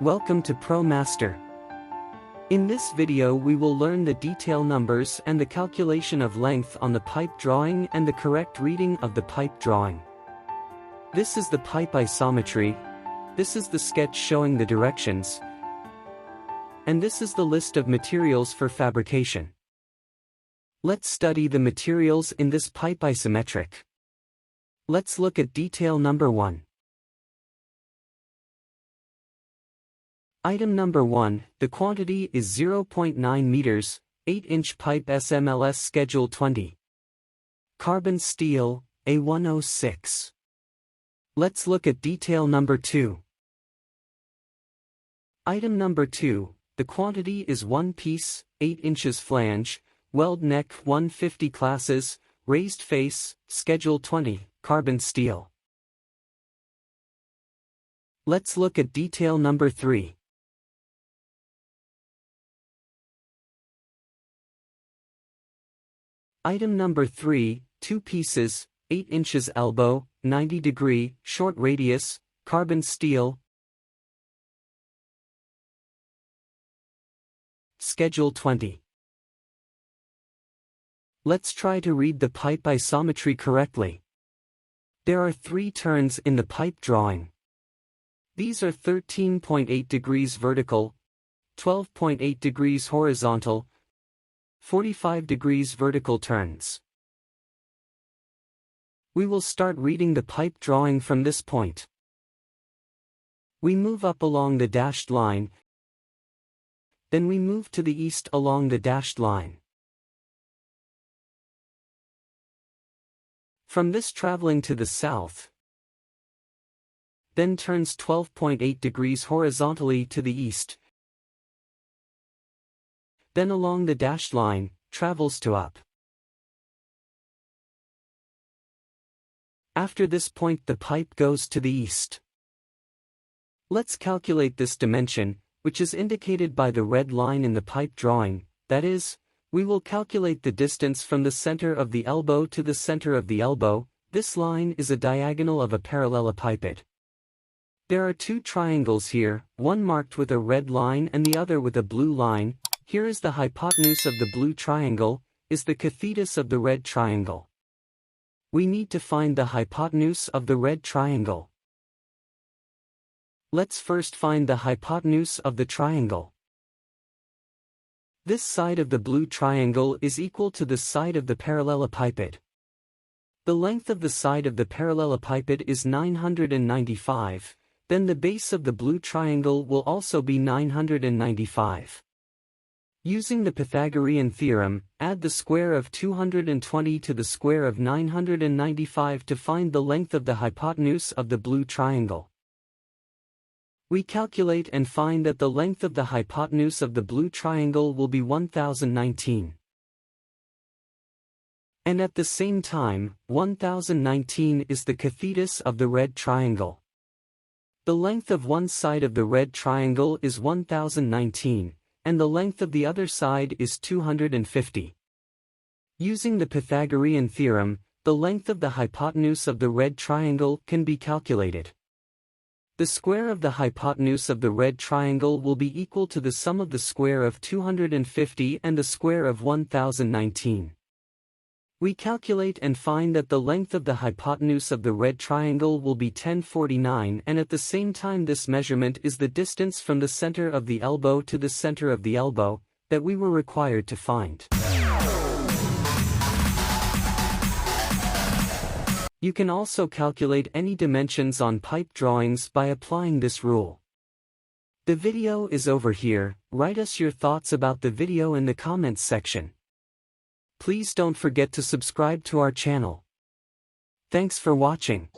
Welcome to Pro Master. In this video we will learn the detail numbers and the calculation of length on the pipe drawing and the correct reading of the pipe drawing. This is the pipe isometry, this is the sketch showing the directions, and this is the list of materials for fabrication. Let's study the materials in this pipe isometric. Let's look at detail number 1. Item number 1, the quantity is 0.9 meters, 8-inch pipe SMLS Schedule 20. Carbon steel, A106. Let's look at detail number 2. Item number 2, the quantity is 1 piece, 8 inches flange, weld neck 150 classes, raised face, Schedule 20, carbon steel. Let's look at detail number 3. Item number 3, 2 pieces, 8 inches elbow, 90 degree, short radius, carbon steel. Schedule 20. Let's try to read the pipe isometry correctly. There are 3 turns in the pipe drawing. These are 13.8 degrees vertical, 12.8 degrees horizontal, 45 degrees vertical turns. We will start reading the pipe drawing from this point. We move up along the dashed line, then we move to the east along the dashed line. From this traveling to the south, then turns 12.8 degrees horizontally to the east, then along the dashed line, travels to up. After this point the pipe goes to the east. Let's calculate this dimension, which is indicated by the red line in the pipe drawing, that is, we will calculate the distance from the center of the elbow to the center of the elbow. This line is a diagonal of a parallelepiped. There are 2 triangles here, one marked with a red line and the other with a blue line. Here is the hypotenuse of the blue triangle, is the cathetus of the red triangle. We need to find the hypotenuse of the red triangle. Let's first find the hypotenuse of the triangle. This side of the blue triangle is equal to the side of the parallelepiped. The length of the side of the parallelepiped is 995, then the base of the blue triangle will also be 995. Using the Pythagorean theorem, add the square of 220 to the square of 995 to find the length of the hypotenuse of the blue triangle. We calculate and find that the length of the hypotenuse of the blue triangle will be 1019. And at the same time, 1019 is the cathetus of the red triangle. The length of one side of the red triangle is 1019. And the length of the other side is 250. Using the Pythagorean theorem, the length of the hypotenuse of the red triangle can be calculated. The square of the hypotenuse of the red triangle will be equal to the sum of the square of 250 and the square of 1019. We calculate and find that the length of the hypotenuse of the red triangle will be 1049, and at the same time this measurement is the distance from the center of the elbow to the center of the elbow that we were required to find. You can also calculate any dimensions on pipe drawings by applying this rule. The video is over here. Write us your thoughts about the video in the comments section. Please don't forget to subscribe to our channel. Thanks for watching.